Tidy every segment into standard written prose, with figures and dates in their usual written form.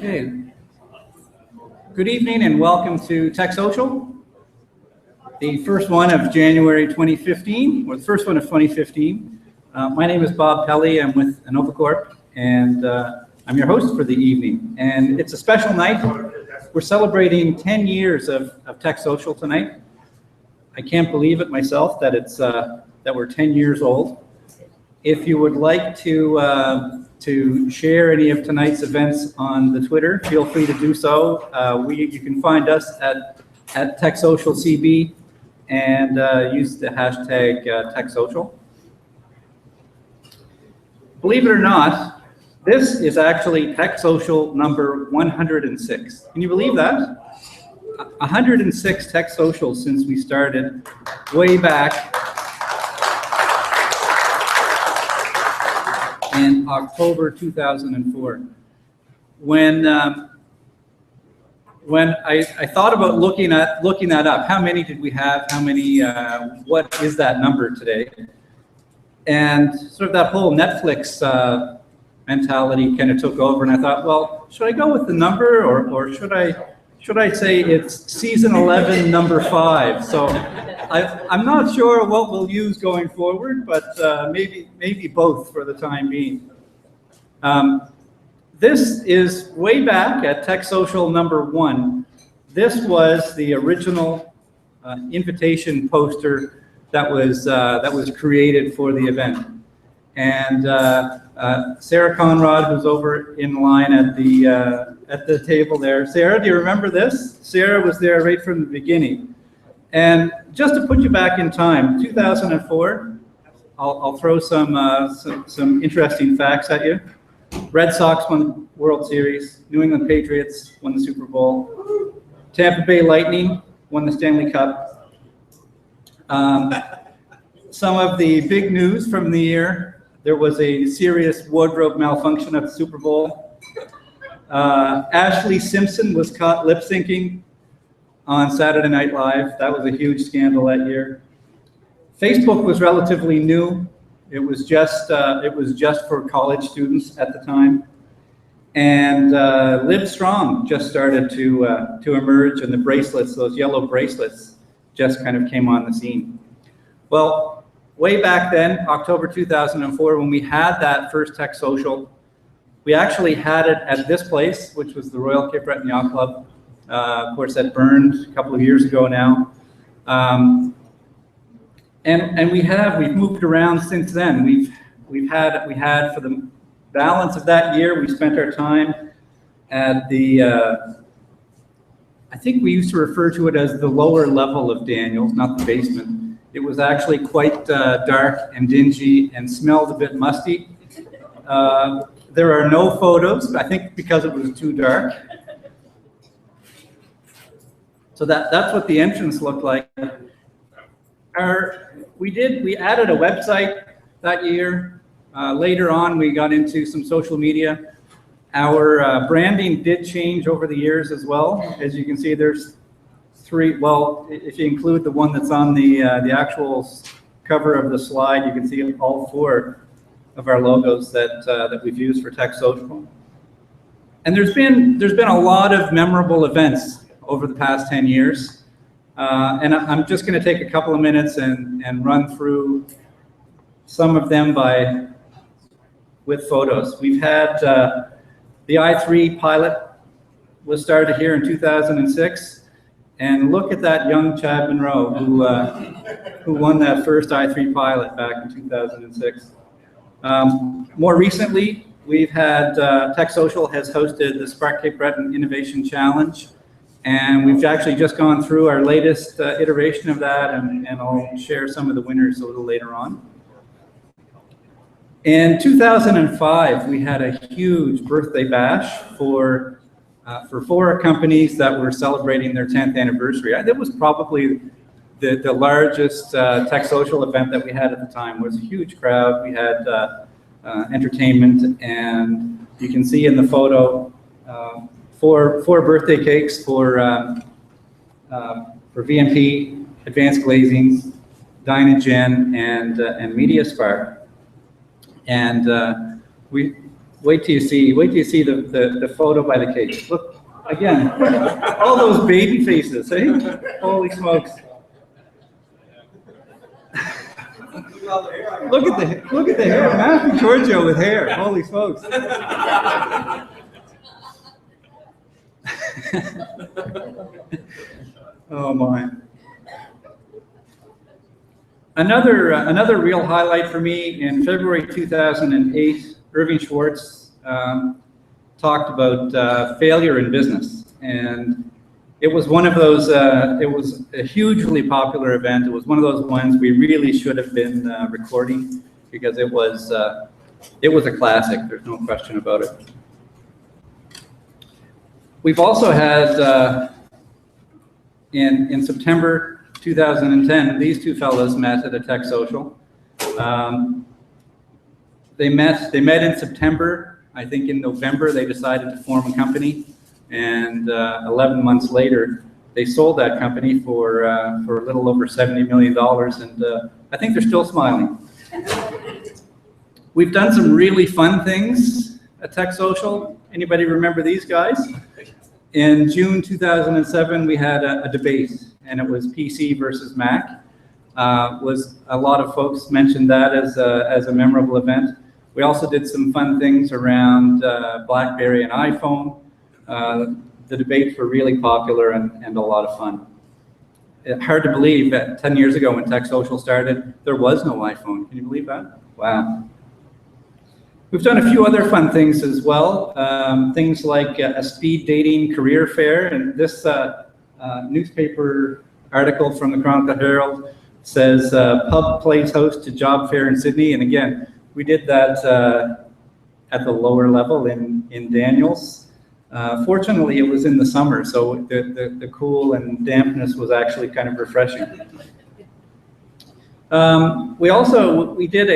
Okay. Good evening and welcome to TecSocial, the first one of January 2015, or the first one of 2015. My name is Bob Pelly. I'm with InnovaCorp, and I'm your host for the evening. And it's a special night. We're celebrating 10 years of TecSocial tonight. I can't believe it myself that it's that we're 10 years old. If you would like to share any of tonight's events on the Twitter, feel free to do so. You can find us at TecSocialCB and use the hashtag TecSocial. Believe it or not, this is actually TecSocial number 106. Can you believe that? 106 TecSocials since we started way back in October 2004. When I thought about looking that up, how many did we have? How many? What is that number today? And sort of that whole Netflix mentality kind of took over, and I thought, well, should I go with the number, or should I say it's season 11, number 5? So I'm not sure what we'll use going forward, but maybe both for the time being. This is way back at TecSocial number 1. This was the original invitation poster that was created for the event. And Sarah Conrad, who's over in line at the table there. Sarah, do you remember this? Sarah was there right from the beginning. And just to put you back in time, 2004, I'll throw some interesting facts at you. Red Sox won the World Series. New England Patriots won the Super Bowl. Tampa Bay Lightning won the Stanley Cup. Some of the big news from the year: there was a serious wardrobe malfunction at the Super Bowl. Ashley Simpson was caught lip syncing on Saturday Night Live. That was a huge scandal that year. Facebook was relatively new. It was just for college students at the time. And Live Strong just started to emerge, and the bracelets, those yellow bracelets, just kind of came on the scene. Well, way back then, October 2004, when we had that first TecSocial, we actually had it at this place, which was the Royal Cape Breton Yacht Club. Of course, that burned a couple of years ago now. And we've moved around since then. We had for the balance of that year, we spent our time at the I think we used to refer to it as the lower level of Daniels, not the basement. It was actually quite dark and dingy and smelled a bit musty. There are no photos, I think because it was too dark. So that's what the entrance looked like. We added a website that year. Later on, we got into some social media. Our branding did change over the years as well. As you can see, there's 3. Well, if you include the one that's on the actual cover of the slide, you can see all 4 of our logos that we've used for TecSocial. And there's been a lot of memorable events over the past 10 years. And I'm just going to take a couple of minutes and run through some of them with photos. We've had the I-3 pilot was started here in 2006. And look at that young Chad Monroe who won that first I-3 pilot back in 2006. More recently, we've had TecSocial has hosted the Spark Cape Breton Innovation Challenge. And we've actually just gone through our latest iteration of that, and I'll share some of the winners a little later on. In 2005, we had a huge birthday bash for 4 companies that were celebrating their 10th anniversary. That was probably the largest TecSocial event that we had at the time. It was a huge crowd. We had entertainment, and you can see in the photo, 4 birthday cakes for VMP, Advanced Glazings, Dynagen, and MediaSpark. And Wait till you see the photo by the cake. Look, again, all those baby faces, eh? Holy smokes. Look at the hair. Matthew Giorgio with hair. Holy smokes. Oh my. Another real highlight for me in February 2008, Irving Schwartz talked about failure in business, and it was one of those. It was a hugely popular event. It was one of those ones we really should have been recording because it was a classic. There's no question about it. We've also had in September 2010, these two fellows met at a TecSocial. They met in September. I think in November they decided to form a company, and 11 months later they sold that company for a little over $70 million, and I think they're still smiling. We've done some really fun things at TecSocial. Anybody remember these guys? In June 2007, we had a debate, and it was PC versus Mac. Was a lot of folks mentioned that as a memorable event. We also did some fun things around BlackBerry and iPhone. The debates were really popular and a lot of fun. Hard to believe that 10 years ago when TecSocial started, there was no iPhone. Can you believe that? Wow. We've done a few other fun things as well. Things like a speed dating career fair, and this newspaper article from the Chronicle Herald says pub plays host to job fair in Sydney, and again, we did that at the lower level in Daniels. Fortunately, it was in the summer, so the cool and dampness was actually kind of refreshing. We did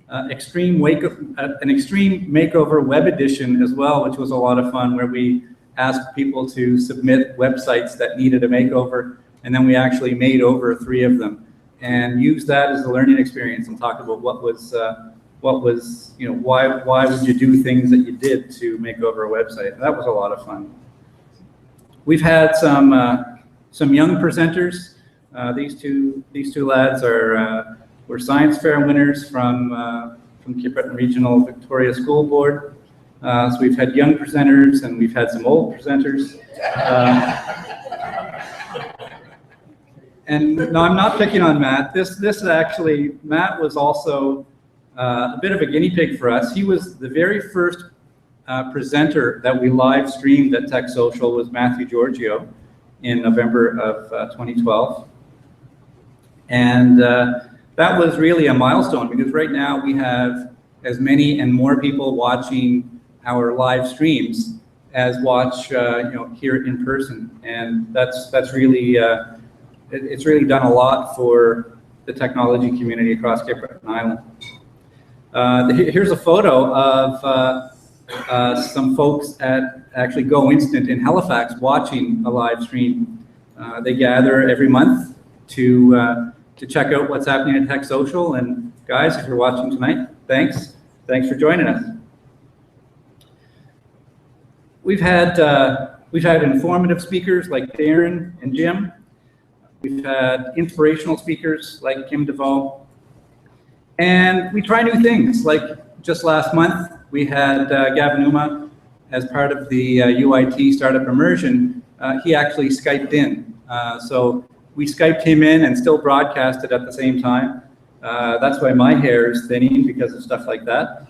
an extreme makeover web edition as well, which was a lot of fun, where we asked people to submit websites that needed a makeover, and then we actually made over 3 of them and used that as a learning experience and talked about what was why would you do things that you did to make over a website. That was a lot of fun. We've had some young presenters. These two lads were science fair winners from Cape Breton Regional Victoria School Board. So we've had young presenters and we've had some old presenters. And no, I'm not picking on Matt. This actually, Matt was also a bit of a guinea pig for us. He was the very first presenter that we live streamed at TecSocial was Matthew Giorgio in November of 2012. And that was really a milestone because right now we have as many and more people watching our live streams as watch here in person, and that's really it's really done a lot for the technology community across Cape Breton Island. Here's a photo of some folks at actually Go Instant in Halifax watching a live stream. They gather every month to check out what's happening at TecSocial, and guys, if you're watching tonight, thanks for joining us. We've had informative speakers like Darren and Jim. We've had inspirational speakers like Kim DeVoe. And we try new things. Like just last month, we had Gavin Uma as part of the UIT Startup Immersion. He actually Skyped in. So we Skyped him in and still broadcasted at the same time. That's why my hair is thinning, because of stuff like that.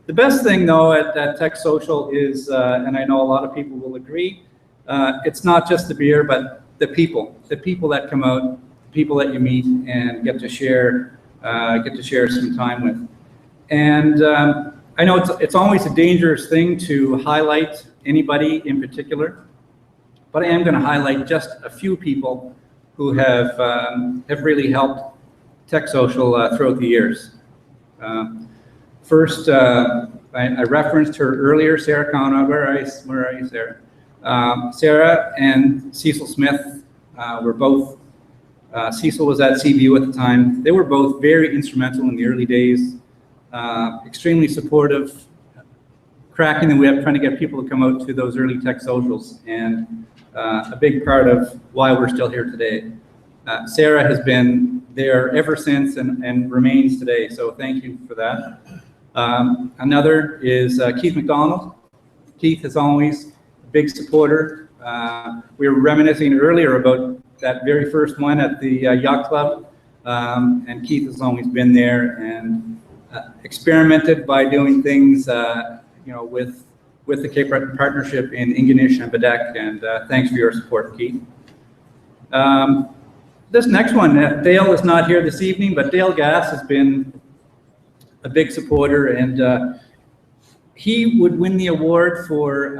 The best thing, though, at TecSocial is, and I know a lot of people will agree, it's not just the beer, but the people that come out, the people that you meet and get to share some time with. And I know it's always a dangerous thing to highlight anybody in particular, but I am going to highlight just a few people who have really helped TecSocial throughout the years. First, I referenced her earlier, Sarah Kavanagh. Where are you, Sarah? Sarah and Cecil Smith were both, Cecil was at CBU at the time. They were both very instrumental in the early days extremely supportive, cracking the whip, trying to get people to come out to those early TecSocials, and a big part of why we're still here today. Sarah has been there ever since and remains today, so thank you for that. Another is Keith McDonald. Keith is always a big supporter. We were reminiscing earlier about that very first one at the yacht club, and Keith has always been there and experimented by doing things, with the Cape Breton Partnership in Ingonish and Badek, and thanks for your support, Keith. This next one, Dale is not here this evening, but Dale Gass has been a big supporter, and he would win the award for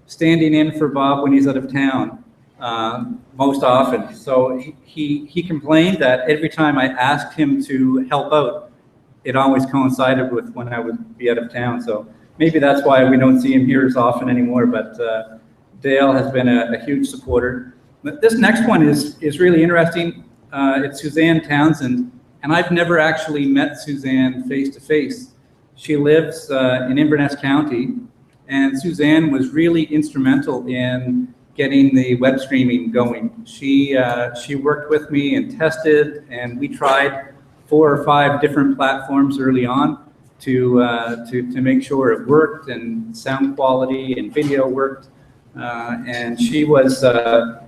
standing in for Bob when he's out of town most often. So he complained that every time I asked him to help out, it always coincided with when I would be out of town. So maybe that's why we don't see him here as often anymore, but Dale has been a huge supporter. But this next one is really interesting. It's Suzanne Townsend, and I've never actually met Suzanne face to face. She lives in Inverness County, and Suzanne was really instrumental in getting the web streaming going. She worked with me and tested, and we tried 4 or 5 different platforms early on to make sure it worked, and sound quality and video worked. And she was a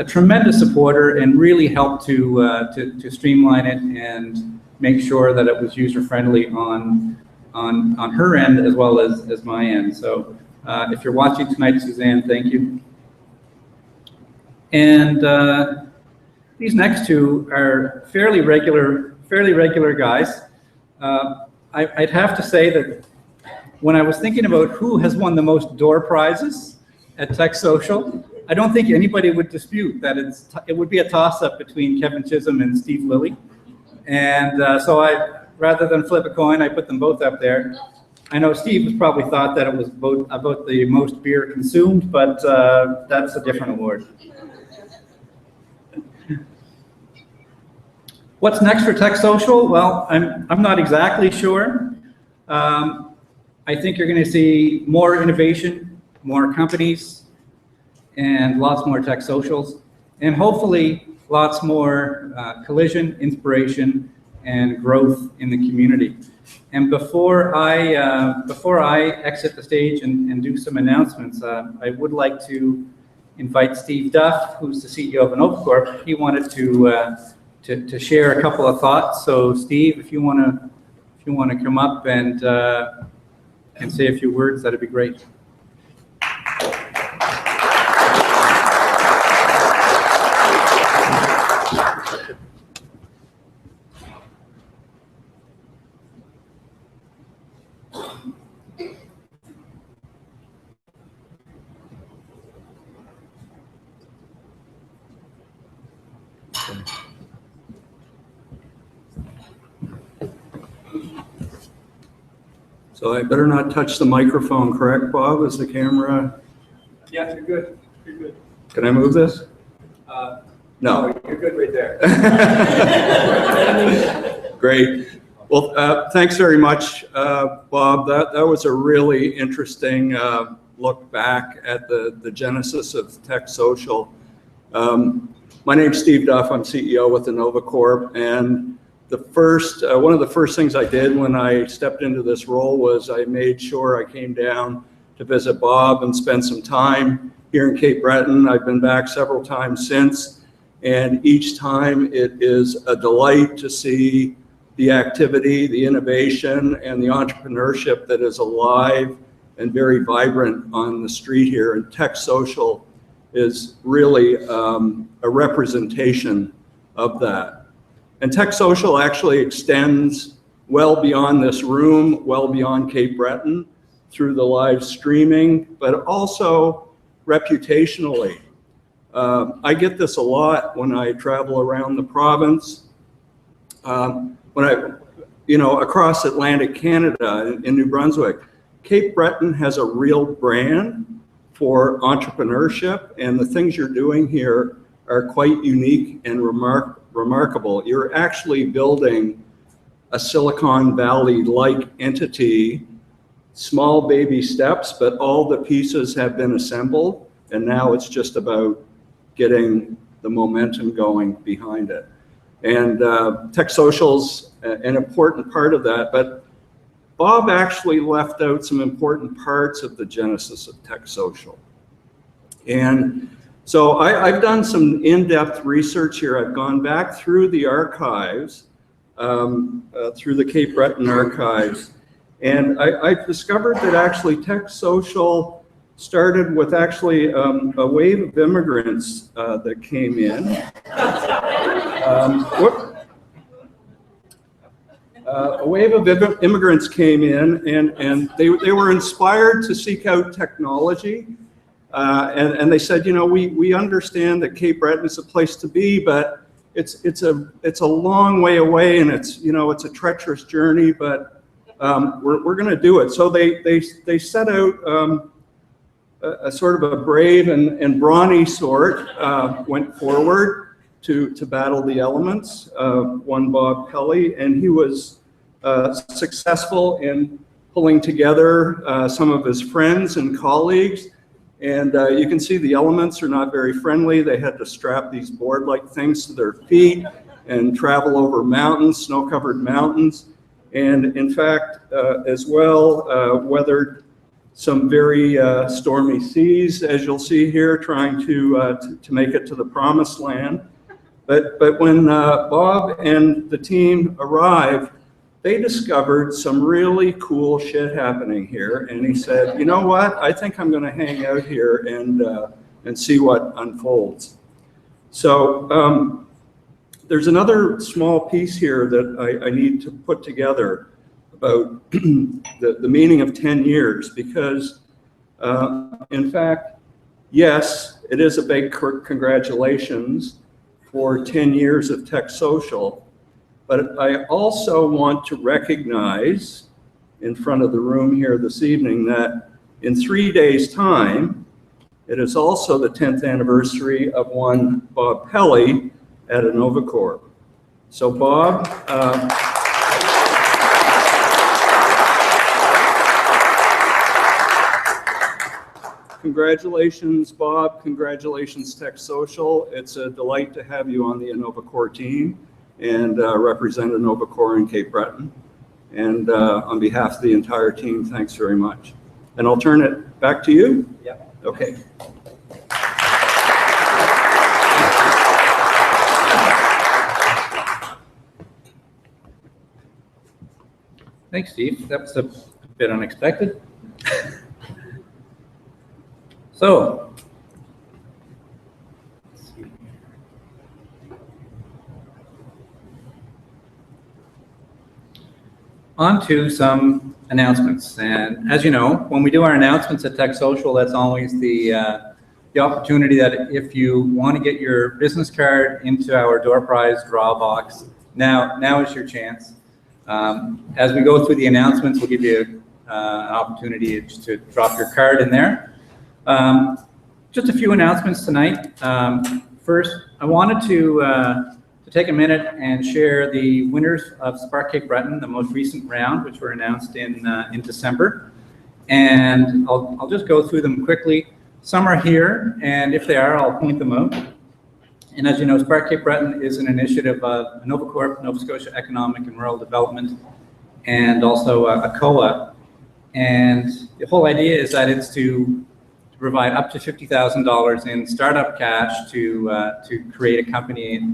tremendous supporter and really helped to streamline it and make sure that it was user friendly on her end as well as my end. So if you're watching tonight, Suzanne, thank you. And these next two are fairly regular guys. I'd have to say that when I was thinking about who has won the most door prizes at TecSocial, I don't think anybody would dispute that it would be a toss-up between Kevin Chisholm and Steve Lilly. And so rather than flip a coin, I put them both up there. I know Steve has probably thought that it was about the most beer consumed, but that's a different award. What's next for TecSocial? Well, I'm not exactly sure. I think you're going to see more innovation, more companies, and lots more TecSocials, and hopefully lots more collision, inspiration, and growth in the community. And before I exit the stage and do some announcements, I would like to invite Steve Duff, who's the CEO of InnovaCorp. He wanted to share a couple of thoughts. So Steve, if you want to come up and say a few words, that'd be great. So I better not touch the microphone, correct, Bob? Is the camera? Yeah, you're good. You're good. Can I move this? No. You're good right there. Great. Well, thanks very much, Bob. That was a really interesting look back at the genesis of TecSocial. My name's Steve Duff. I'm CEO with InnovaCorp, and one of the first things I did when I stepped into this role was I made sure I came down to visit Bob and spend some time here in Cape Breton. I've been back several times since, and each time it is a delight to see the activity, the innovation, and the entrepreneurship that is alive and very vibrant on the street here. And TecSocial is really a representation of that. And TecSocial actually extends well beyond this room, well beyond Cape Breton, through the live streaming, but also reputationally. I get this a lot when I travel around the province. Across Atlantic Canada in New Brunswick, Cape Breton has a real brand for entrepreneurship, and the things you're doing here are quite unique and remarkable. You're actually building a Silicon Valley-like entity, small baby steps, but all the pieces have been assembled, and now it's just about getting the momentum going behind it. And TecSocial's an important part of that, but Bob actually left out some important parts of the genesis of TecSocial. And so I've done some in-depth research here. I've gone back through the archives, through the Cape Breton archives, and I've discovered that actually TecSocial started with actually a wave of immigrants that came in. A wave of immigrants came in, and they were inspired to seek out technology. And they said, you know, we understand that Cape Breton is a place to be, but it's a long way away, and it's, you know, it's a treacherous journey, but we're going to do it. So they set out a sort of a brave and brawny sort, went forward to battle the elements. One Bob Pelly, and he was successful in pulling together some of his friends and colleagues. And you can see the elements are not very friendly. They had to strap these board-like things to their feet and travel over mountains, snow-covered mountains. And in fact, as well, weathered some very stormy seas, as you'll see here, trying to make it to the promised land. But when Bob and the team arrived, they discovered some really cool shit happening here, and he said, you know what, I think I'm going to hang out here and see what unfolds. So there's another small piece here that I need to put together about the meaning of 10 years, because in fact, yes, it is a big congratulations for 10 years of TecSocial. But I also want to recognize in front of the room here this evening that in 3 days' time, it is also the 10th anniversary of one Bob Pelly at InnovaCorp. So Bob, congratulations, Bob. Congratulations, TecSocial. It's a delight to have you on the InnovaCorp team and represent InnovaCorp in Cape Breton. And on behalf of the entire team, thanks very much. And I'll turn it back to you. Yeah. Okay. Thanks, Steve. That was a bit unexpected. So, on to some announcements. And as you know, when we do our announcements at TecSocial, that's always the opportunity that if you want to get your business card into our door prize draw box, now is your chance. As we go through the announcements, we'll give you an opportunity to drop your card in there. Just a few announcements tonight. First, I wanted to take a minute and share the winners of Spark Cape Breton, the most recent round, which were announced in December. And I'll just go through them quickly. Some are here, and if they are, I'll point them out. And as you know, Spark Cape Breton is an initiative of InnovaCorp, Nova Scotia Economic and Rural Development, and also a COA. And the whole idea is that it's to provide up to $50,000 in startup cash to create a company,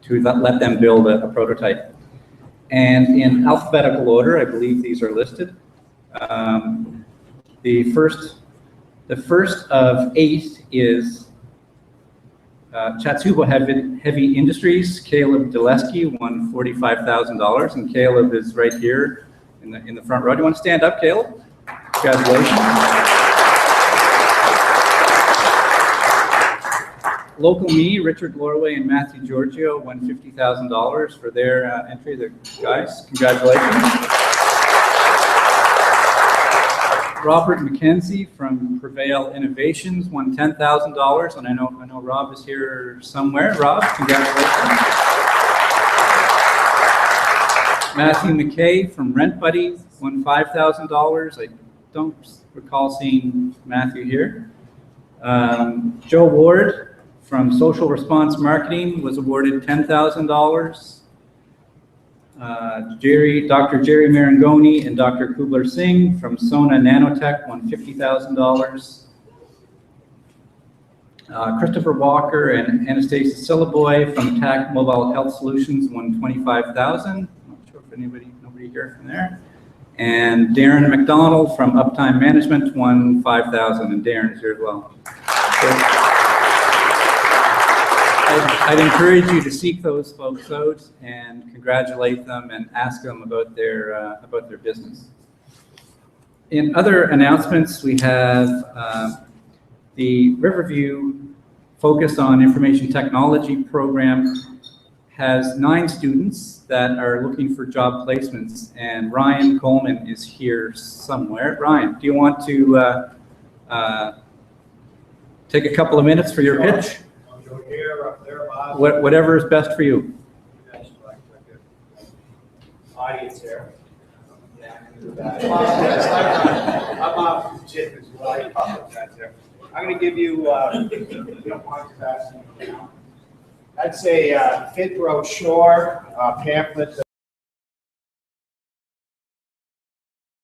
to let them build a prototype. And in alphabetical order, I believe these are listed. The first of 8 is Chatsubo Heavy Industries. Caleb Dulesky won $45,000, and Caleb is right here in the front row. Do you want to stand up, Caleb? Congratulations. Local Me, Richard Lorway and Matthew Giorgio won $50,000 for their entry. The guys, congratulations. Robert McKenzie from Prevail Innovations won $10,000, and I know Rob is here somewhere. Rob, congratulations. Matthew McKay from Rent Buddy won $5,000. I don't recall seeing Matthew here. Joe Ward from Social Response Marketing was awarded $10,000. Dr. Jerry Marangoni and Dr. Kubler Singh from Sona Nanotech won $50,000. Christopher Walker and Anastasia Sillaboy from TAC Mobile Health Solutions won $25,000. Not sure if nobody here from there. And Darren McDonald from Uptime Management won $5,000, and Darren is here as well. I'd encourage you to seek those folks out and congratulate them and ask them about their business. In other announcements, we have the Riverview Focus on Information Technology program has 9 students that are looking for job placements, and Ryan Coleman is here somewhere. Ryan, do you want to take a couple of minutes for your pitch? Here, up there, Bob. Whatever is best for you. Audience here. I'm going to give you, I'd say, fit brochure, pamphlet.